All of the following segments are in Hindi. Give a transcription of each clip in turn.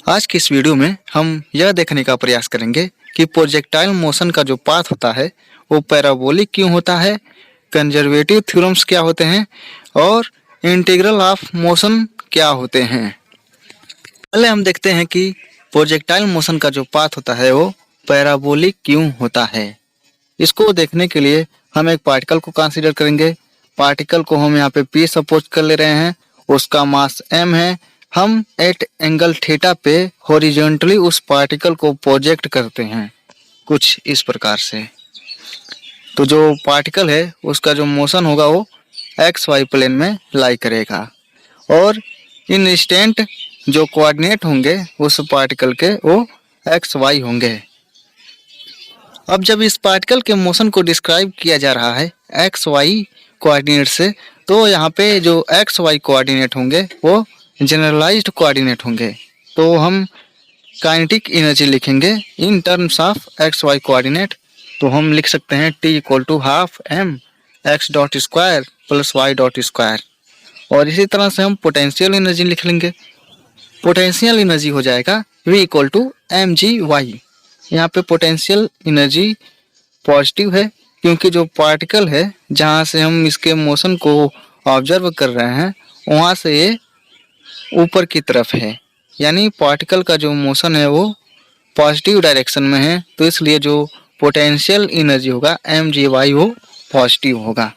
आज की इस वीडियो में हम यह देखने का प्रयास करेंगे कि प्रोजेक्टाइल मोशन का जो पाथ होता है वो पैराबोलिक क्यों होता है, कंजर्वेटिव थ्योरम्स क्या होते हैं और इंटीग्रल ऑफ मोशन क्या होते हैं। पहले हम देखते हैं कि प्रोजेक्टाइल मोशन का जो पाथ होता है वो पैराबोलिक क्यों होता है। इसको देखने के लिए हम एक पार्टिकल को कंसीडर करेंगे। पार्टिकल को हम यहाँ पे P सपोज कर ले रहे हैं, उसका मास m है। हम एट एंगल थीटा पे हॉरिजॉन्टली उस पार्टिकल को प्रोजेक्ट करते हैं कुछ इस प्रकार से। तो जो पार्टिकल है उसका जो मोशन होगा वो एक्स वाई प्लेन में लाई करेगा और इन इंस्टेंट जो कोऑर्डिनेट होंगे उस पार्टिकल के वो एक्स वाई होंगे। अब जब इस पार्टिकल के मोशन को डिस्क्राइब किया जा रहा है एक्स वाई कोऑर्डिनेट से, तो यहाँ पे जो एक्स वाई कोऑर्डिनेट होंगे वो जनरलाइज्ड कोऑर्डिनेट होंगे। तो हम काइनेटिक एनर्जी लिखेंगे in terms of x y coordinate. तो हम लिख सकते हैं T equal to half m x dot square plus y dot square. और इसी तरह से हम पोटेंशियल एनर्जी लिख लेंगे। पोटेंशियल एनर्जी हो जाएगा V equal to m g y. यहाँ पे पोटेंशियल एनर्जी पॉजिटिव है क्योंकि जो पार्टिकल है जहाँ से हम इसके मोशन को ऑब्जर्व कर रहे हैं वहाँ से ये ऊपर की तरफ है, यानी पार्टिकल का जो मोशन है वो पॉजिटिव डायरेक्शन में है। तो इसलिए जो पोटेंशियल एनर्जी होगा एम जी वाई वो पॉजिटिव होगा।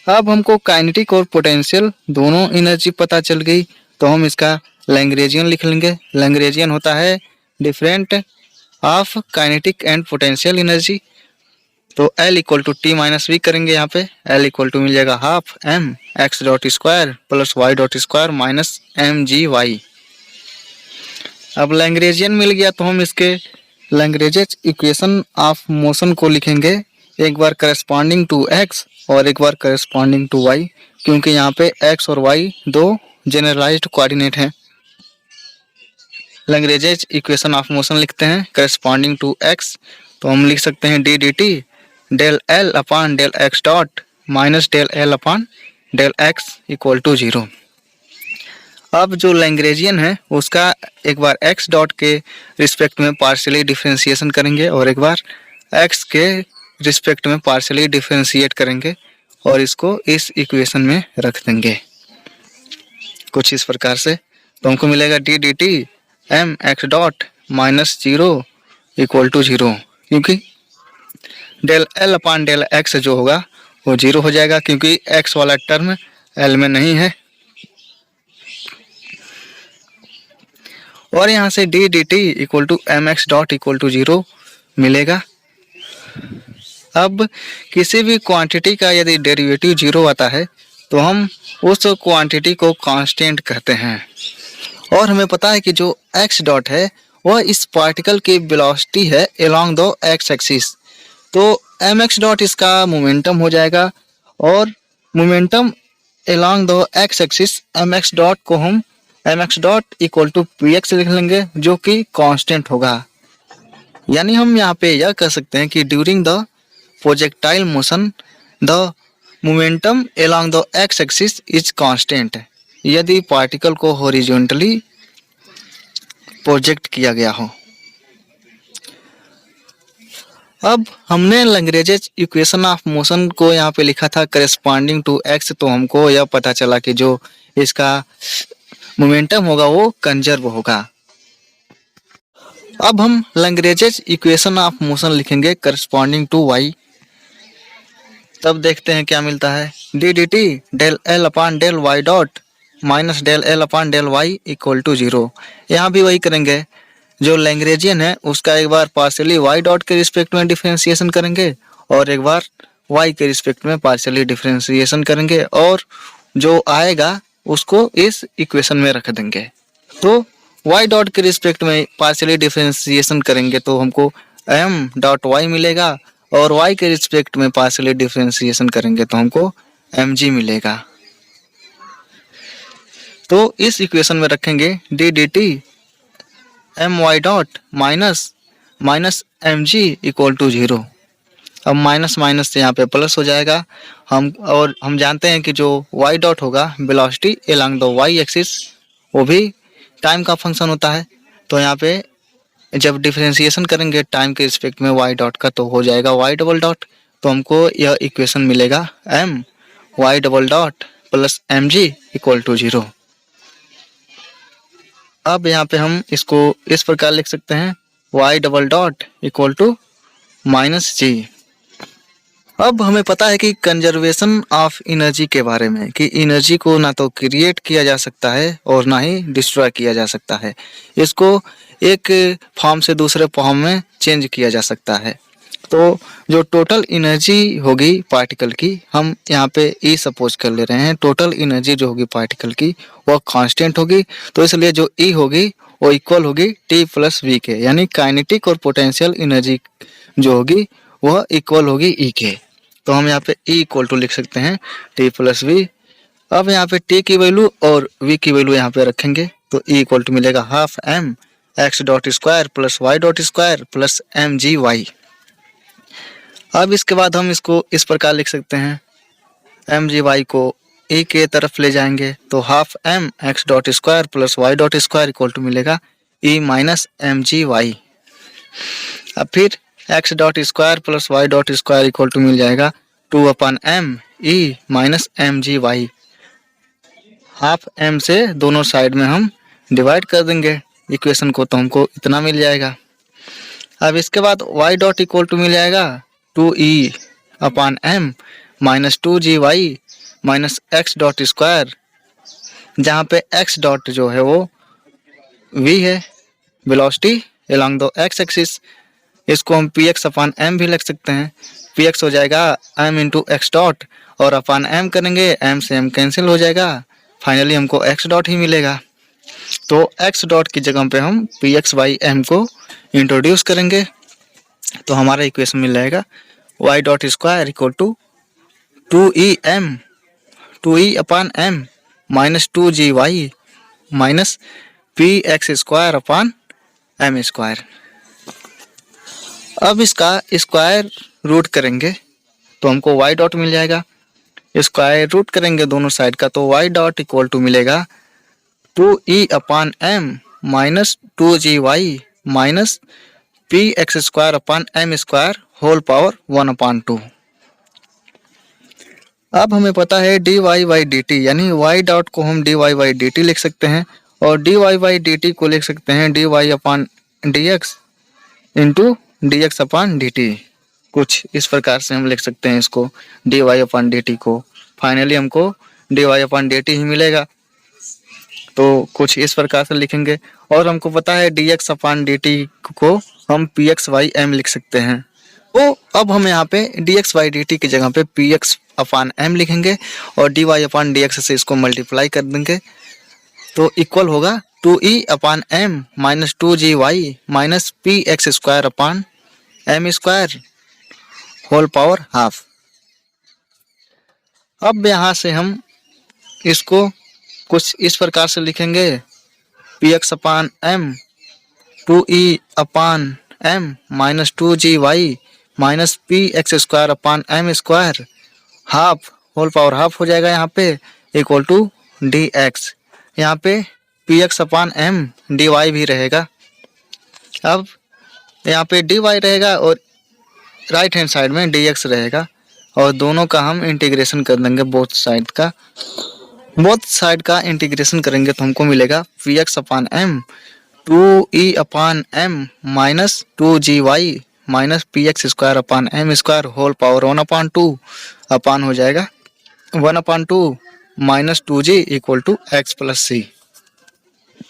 अब हमको काइनेटिक और पोटेंशियल दोनों एनर्जी पता चल गई, तो हम इसका लैग्रेंजियन लिख लेंगे। लैग्रेंजियन होता है different of kinetic and potential energy. तो L equal to T minus V करेंगे। यहाँ पे L इक्वल टू मिल जाएगा half m x dot square plus y dot square minus m g y. अब लैग्रेंजियन मिल गया तो हम इसके लैग्रेंज इक्वेशन ऑफ मोशन को लिखेंगे, एक बार करस्पॉन्डिंग टू x और एक बार करस्पॉन्डिंग टू y, क्योंकि यहाँ पे x और y दो जनरलाइज्ड कोऑर्डिनेट हैं। लैग्रेंज इक्वेशन ऑफ मोशन लिखते हैं करस्पॉन्डिंग टू x, तो हम लिख सकते हैं d d t del L upon del x dot minus del L upon del x equal to 0। अब जो लैग्रेंजियन है उसका एक बार x डॉट के रिस्पेक्ट में पार्शियली डिफरेंशिएशन करेंगे और एक बार x के रिस्पेक्ट में पार्शियली डिफरेंशिएट करेंगे और इसको इस इक्वेशन में रख देंगे कुछ इस प्रकार से। तो हमको मिलेगा d d t m x dot minus 0 equal to 0, क्योंकि del L upon del x जो होगा वो 0 हो जाएगा क्योंकि x वाला टर्म L में नहीं है। और यहाँ से d d t equal to m x dot equal to 0 मिलेगा। अब किसी भी क्वांटिटी का यदि डेरिवेटिव 0 आता है तो हम उस क्वांटिटी को कांस्टेंट कहते हैं। और हमें पता है कि जो x डॉट है वह इस पार्टिकल की वेलोसिटी है अलोंग द x एक्सिस। तो mx डॉट इसका मोमेंटम हो जाएगा और momentum along the x axis mx dot को हम mx dot equal to px लिख लेंगे जो कि कांस्टेंट होगा। यानी हम यहाँ पे यह कह सकते हैं कि during the projectile motion the momentum along the x axis is constant, यदि पार्टिकल को हॉरिजॉन्टली प्रोजेक्ट किया गया हो। अब हमने लैग्रेंज इक्वेशन ऑफ मोशन को यहाँ पे लिखा था करस्पॉन्डिंग टू x, तो हमको यह पता चला कि जो इसका मोमेंटम होगा वो कंजर्व होगा। अब हम लैग्रेंज इक्वेशन ऑफ मोशन लिखेंगे करस्पॉन्डिंग टू y। तब देखते हैं क्या मिलता है, d d t del L upon del y dot minus del L upon del y equal to 0। यहाँ भी वही करेंगे, जो लैग्रेंजियन है उसका एक बार पार्शियली y डॉट के रिस्पेक्ट में डिफरेंशिएशन करेंगे और एक बार y के रिस्पेक्ट में पार्शियली डिफरेंशिएशन करेंगे और जो आएगा उसको इस इक्वेशन में रख देंगे। तो y डॉट के रिस्पेक्ट में पार्शियली डिफरेंशिएशन करेंगे तो हमको m डॉट y मिलेगा और y के रिस्पेक्ट में पार्शियली डिफरेंशिएशन करेंगे तो हमको mg मिलेगा। तो इस इक्वेशन में रखेंगे d d t m y dot minus minus m g equal to 0। अब माइनस माइनस से यहाँ पे प्लस हो जाएगा। हम जानते हैं कि जो y डॉट होगा velocity along the y axis वो भी टाइम का फंक्शन होता है, तो यहाँ पे जब डिफरेंशिएशन करेंगे टाइम के रिस्पेक्ट में y डॉट का, तो हो जाएगा y डबल डॉट। तो हमको यह इक्वेशन मिलेगा m y double dot plus m g equal to 0। अब यहाँ पे हम इसको इस प्रकार लिख सकते हैं y double dot equal to minus g. अब हमें पता है कि कंजर्वेशन ऑफ एनर्जी के बारे में, कि एनर्जी को ना तो क्रिएट किया जा सकता है और ना ही डिस्ट्रॉय किया जा सकता है। इसको एक फॉर्म से दूसरे फॉर्म में चेंज किया जा सकता है। तो जो टोटल एनर्जी होगी पार्टिकल की, हम यहाँ पे ई सपोज कर ले रहे हैं। टोटल एनर्जी जो होगी पार्टिकल की वह कांस्टेंट होगी, तो इसलिए जो ई होगी वो इक्वल होगी टी प्लस वी के, यानी काइनेटिक और पोटेंशियल एनर्जी जो होगी वह इक्वल होगी ई के। तो हम यहाँ पे ई इक्वल टू लिख सकते हैं टी प्लस वी। अब यहाँ पे टी की वैल्यू और वी की वैल्यू यहाँ पे रखेंगे, तो ई इक्वल टू मिलेगा half m x dot square plus y dot square plus m g y. अब इसके बाद हम इसको इस प्रकार लिख सकते हैं, एम जी वाई को ई के तरफ ले जाएंगे तो half m x dot square plus y dot square equal to मिलेगा e minus m g y. अब फिर x dot square plus y dot square equal to मिल जाएगा 2/m e minus m g y. Half m से दोनों साइड में हम डिवाइड कर देंगे इक्वेशन को, तो हमको इतना मिल जाएगा। अब इसके बाद y डॉट इक्वल टू मिल जाएगा 2e/m minus 2gy minus x dot square, जहाँ पे x डॉट जो है वो v है, velocity along the x axis. इसको हम px/m भी लिख सकते हैं। px हो जाएगा m इंटू एक्स डॉट, और अपान m करेंगे m से m कैंसिल हो जाएगा, फाइनली हमको x डॉट ही मिलेगा। तो x डॉट की जगह पे हम px/m को इंट्रोड्यूस करेंगे, तो हमारा इक्वेशन मिल जाएगा y dot square equal to 2e/m minus 2gy minus px square upon m square. अब इसका स्क्वायर रूट करेंगे तो हमको y डॉट मिल जाएगा। स्क्वायर रूट करेंगे दोनों साइड का, तो y डॉट इक्वल टू मिलेगा 2e/m minus 2gy minus px square upon m square whole power 1/2। अब हमें पता है dy/dt, यानी y डॉट को हम dy/dt लिख सकते हैं, और dy/dt को लिख सकते हैं dy/dx इंटू dx/dt। कुछ इस प्रकार से हम लिख सकते हैं इसको dy/dt को। फाइनली हमको dy/dt ही मिलेगा, तो कुछ इस प्रकार से लिखेंगे। और हमको पता है dx/dt को हम px/m लिख सकते हैं। तो अब हम यहाँ पे dx/dt की जगह पे px/m लिखेंगे और dy/dx से इसको मल्टीप्लाई कर देंगे, तो इक्वल होगा 2e/m minus 2gy minus px square upon m square whole power half. अब यहाँ से हम इसको कुछ इस प्रकार से लिखेंगे px/m 2e/m minus 2gy minus px square upon m square half whole power half हो जाएगा यहाँ पे इक्वल टू dx। यहाँ पे px/m dy भी रहेगा। अब यहाँ पे dy रहेगा और राइट हैंड साइड में dx रहेगा, और दोनों का हम इंटीग्रेशन कर देंगे बोथ साइड का इंटीग्रेशन करेंगे तो हमको मिलेगा px/m 2e/m minus 2gy minus px square upon m square whole power 1/2 upon हो जाएगा 1/2 minus 2g equal to x plus c.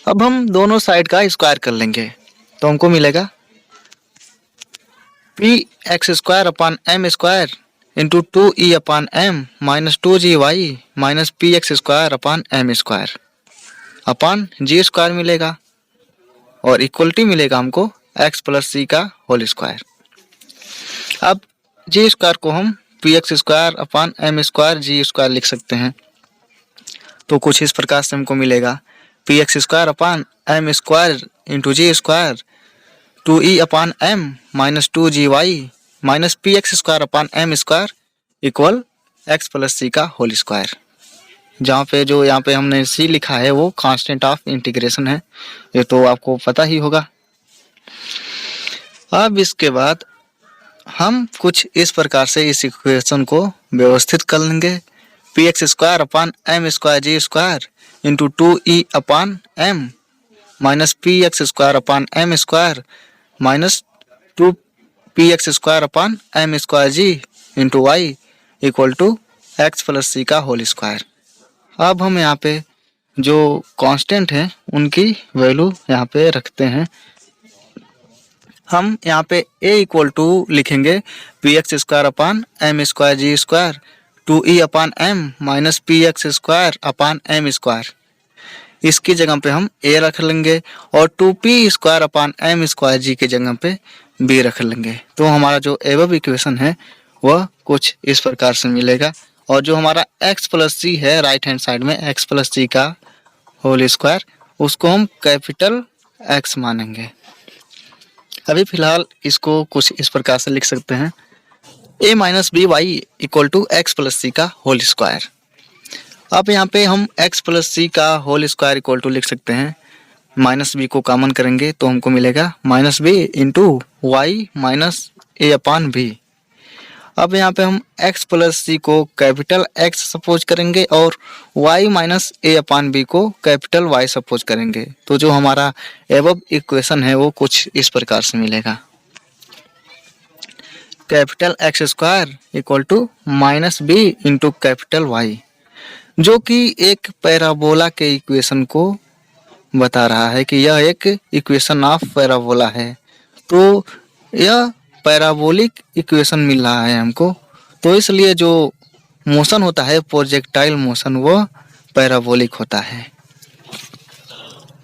अब हम दोनों साइड का स्क्वायर कर लेंगे तो हमको मिलेगा px square upon m square into 2e/m minus 2gy minus px square upon m square upon g square मिलेगा, और इक्वलिटी मिलेगा हमको x प्लस सी का होल स्क्वायर। अब g स्क्वायर को हम px square upon m square g square लिख सकते हैं, तो कुछ इस प्रकार से हमको मिलेगा px square upon m square into g square 2e/m minus 2gy minus px square upon m square equal x plus c का होल स्क्वायर। जहाँ पे जो यहाँ पे हमने c लिखा है वो कांस्टेंट ऑफ इंटीग्रेशन है, ये तो आपको पता ही होगा। अब इसके बाद हम कुछ इस प्रकार से इस इक्वेशन को व्यवस्थित कर लेंगे। P x square upon m square g square into 2e upon m minus p x square upon m square minus 2px square upon m square g into y equal to x plus c का होल स्क्वायर। अब हम यहाँ पे जो कांस्टेंट हैं उनकी वैल्यू यहाँ पे रखते हैं। हम यहाँ पे a इक्वल टू लिखेंगे p x square upon m square g square 2e upon m minus p x square upon m square, इसकी जगह पे हम a रख लेंगे और 2p square upon m square g की जगह पे b रख लेंगे। तो हमारा जो एबव इक्वेशन है वह कुछ इस प्रकार से मिलेगा। और जो हमारा x प्लस सी है राइट हैंड साइड में x प्लस सी का होल स्क्वायर, उसको हम कैपिटल x मानेंगे। अभी फिलहाल इसको कुछ इस प्रकार से लिख सकते हैं a minus b y equal to x plus c का होल स्क्वायर। अब यहाँ पे हम x प्लस सी का होल स्क्वायर इक्वल टू लिख सकते हैं, माइनस बी को कॉमन करेंगे तो हमको मिलेगा minus b into y minus a upon b. अब यहाँ पे हम x प्लस सी को कैपिटल x सपोज करेंगे और y minus a upon B को कैपिटल y सपोज करेंगे। तो जो हमारा एबव इक्वेशन है वो कुछ इस प्रकार से मिलेगा। Capital x square equal to minus b into capital y, जो कि एक पैराबोला के इक्वेशन को बता रहा है कि यह एक इक्वेशन ऑफ पैराबोला है। तो यह पैराबोलिक इक्वेशन मिल रहा है हमको, तो इसलिए जो मोशन होता है प्रोजेक्टाइल मोशन वो पैराबोलिक होता है।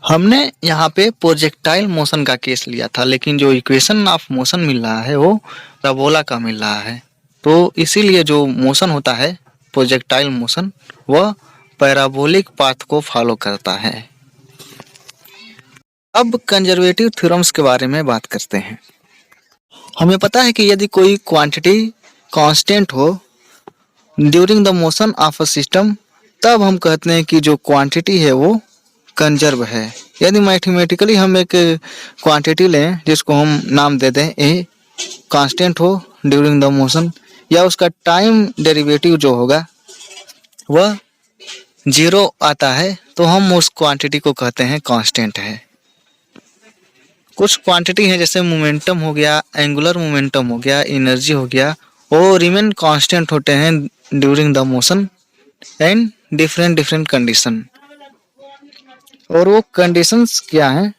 हमने यहाँ पे प्रोजेक्टाइल मोशन का केस लिया था, लेकिन जो इक्वेशन ऑफ मोशन मिल रहा है वो पैराबोला का मिल रहा है। तो इसीलिए जो मोशन होता है प्रोजेक्टाइल मोशन वह पैराबोलिक पाथ को फॉलो करता है। अब कंजर्वेटिव थ्योरम्स के बारे में बात करते हैं। हमें पता है कि यदि कोई क्वांटिटी कांस्टेंट हो during the motion of a system, तब हम कहते हैं कि जो क्वांटिटी है वो कंजर्व है। यदि मैथमेटिकली हम एक क्वांटिटी लें जिसको हम नाम दे दें ए, कांस्टेंट हो ड्यूरिंग द मोशन, या उसका टाइम डेरिवेटिव जो होगा वह 0 आता है, तो हम उस क्वांटिटी को कहते हैं कांस्टेंट है। कुछ क्वांटिटी है जैसे मोमेंटम हो गया, एंगुलर मोमेंटम हो गया, एनर्जी हो गया, वो रिमेन कांस्टेंट होते हैं during the motion and different condition. और वो कंडीशंस क्या हैं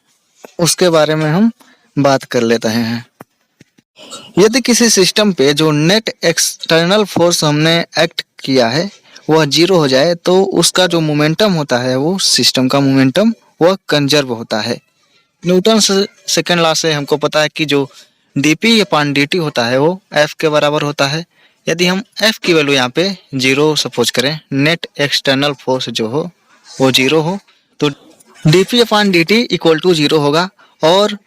उसके बारे में हम बात कर लेते हैं। यदि किसी सिस्टम पे जो नेट एक्सटर्नल फोर्स हमने एक्ट किया है वह 0 हो जाए, तो उसका जो मोमेंटम होता है वो सिस्टम का मोमेंटम वह कंजर्व होता है। न्यूटन सेकेंड लॉ से हमको पता है कि जो dp अपान dt होता है वो f के बराबर होता है। यदि हम f की वैल्यू यहाँ पे 0 सपोज करें, नेट एक्सटर्नल फोर्स जो हो वो 0 हो, तो dp upon dt equal to 0 होगा। और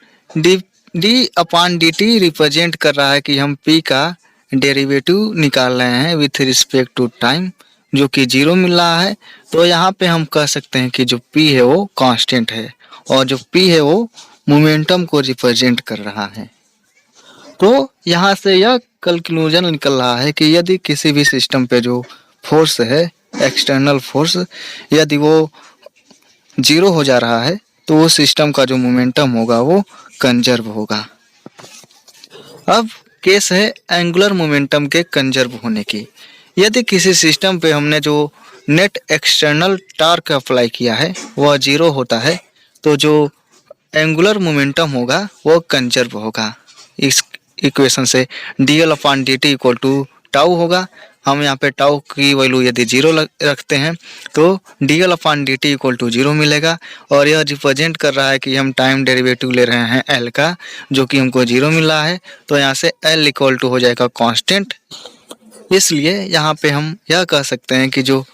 d अपान dt रिप्रेजेंट कर रहा है कि हम p का डेरिवेटिव निकाल रहे हैं विथ रिस्पेक्ट टू टाइम, जो कि 0 मिल रहा है। तो यहाँ पे हम कह सकते हैं कि जो p है वो कांस्टेंट है और जो p है वो मोमेंटम को रिप्रेजेंट कर रहा है। तो यहाँ से यह कंक्लूजन निकल रहा है कि यदि किसी भी सिस्टम पे जो फोर्स है एक्सटर्नल फोर्स, यदि वो 0 हो जा रहा है तो वो सिस्टम का जो मोमेंटम होगा वो कंजर्व होगा। अब केस है एंगुलर मोमेंटम के कंजर्व होने की। यदि किसी सिस्टम पे हमने जो नेट एक्सटर्नल टॉर्क अप्लाई किया है वह 0 होता है, तो जो एंगुलर मोमेंटम होगा वो कंजर्व होगा। इस इक्वेशन से dl upon dt equal to tau होगा। हम यहाँ पे टाउ की वैल्यू यदि 0 रखते हैं तो dl upon dt equal to 0 मिलेगा। और यह रिप्रेजेंट कर रहा है कि हम टाइम डेरिवेटिव ले रहे हैं l का, जो कि हमको 0 मिल रहा है। तो यहाँ से l इक्वल टू हो जाएगा कांस्टेंट। इसलिए यहाँ पे हम यह कह सकते हैं कि जो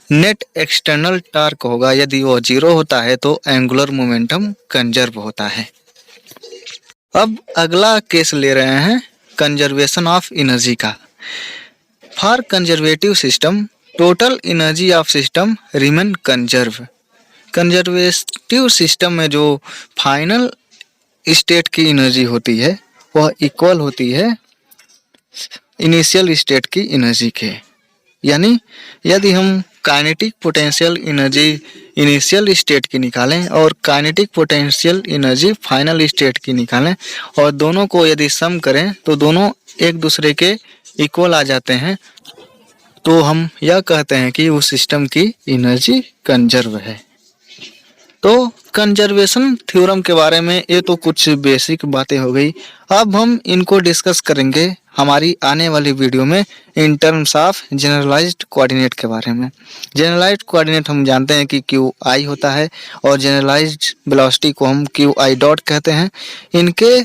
नेट एक्सटर्नल टॉर्क होगा यदि वो 0 होता है तो एंगुलर मोमेंटम कंजर्व होता है। अब अगला केस ले रहे हैं कंजर्वेशन ऑफ एनर्जी का। For conservative system total energy of system remain conserve. Conservative system में जो फाइनल स्टेट की एनर्जी होती है वह इक्वल होती है इनिशियल स्टेट की एनर्जी के। यानी यदि हम kinetic potential energy initial state की निकालें और kinetic potential energy final state की निकालें और दोनों को यदि सम करें तो दोनों एक दूसरे के इक्वल आ जाते हैं, तो हम यह कहते हैं कि उस सिस्टम की एनर्जी कंजर्व है। तो कंजर्वेशन थ्योरम के बारे में ये तो कुछ बेसिक बातें हो गई। अब हम इनको डिस्कस करेंगे हमारी आने वाली वीडियो में in terms of generalised coordinate के बारे में। जनरलाइज्ड कोऑर्डिनेट हम जानते हैं कि क्यू आई होता है और जनरलाइज्ड वेलोसिटी को हम क्यू आई डॉट कहते हैं। इनके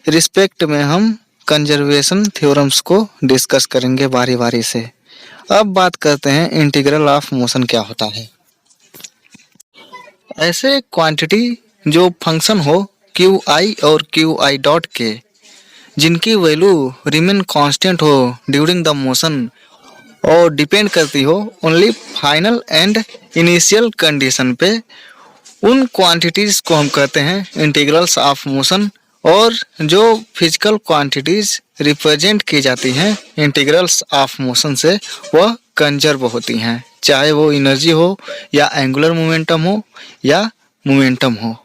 रिस्पेक्ट में हम कंजर्वेशन थ्योरम्स को डिस्कस करेंगे बारी बारी से। अब बात करते हैं इंटीग्रल ऑफ मोशन क्या होता है। ऐसे क्वांटिटी जो फंक्शन हो क्यू आई और क्यू आई डॉट के जिनकी वैल्यू रिमेन कांस्टेंट हो ड्यूरिंग द मोशन और डिपेंड करती हो only final and initial condition पे, उन क्वांटिटीज को हम कहते हैं इंटीग्रल्स ऑफ मोशन। और जो फिजिकल क्वांटिटीज रिप्रेजेंट की जाती हैं इंटीग्रल्स ऑफ मोशन से वह कंजर्व होती हैं, चाहे वो एनर्जी हो या एंगुलर मोमेंटम हो या मोमेंटम हो।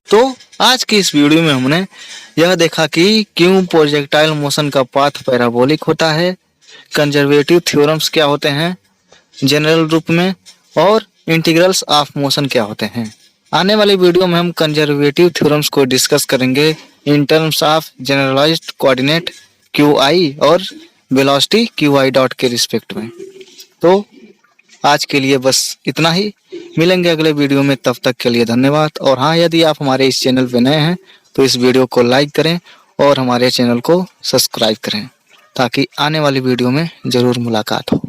तो आज की इस वीडियो में हमने यह देखा कि क्यों प्रोजेक्टाइल मोशन का पाथ पैराबोलिक होता है, कंजर्वेटिव थ्योरम्स क्या होते हैं जनरल रूप में, और इंटीग्रल्स ऑफ मोशन क्या होते हैं। आने वाली वीडियो में हम कंजर्वेटिव थ्योरम्स को डिस्कस करेंगे in terms of generalised coordinate q i और वेलोसिटी क्यू आई डॉट के रिस्पेक्ट में। तो आज के लिए बस इतना ही, मिलेंगे अगले वीडियो में, तब तक के लिए धन्यवाद। और हाँ, यदि आप हमारे इस चैनल पे नए हैं तो इस वीडियो को लाइक करें और हमारे चैनल को सब्सक्राइब करें ताकि आने वाली वीडियो में ज़रूर मुलाकात हो।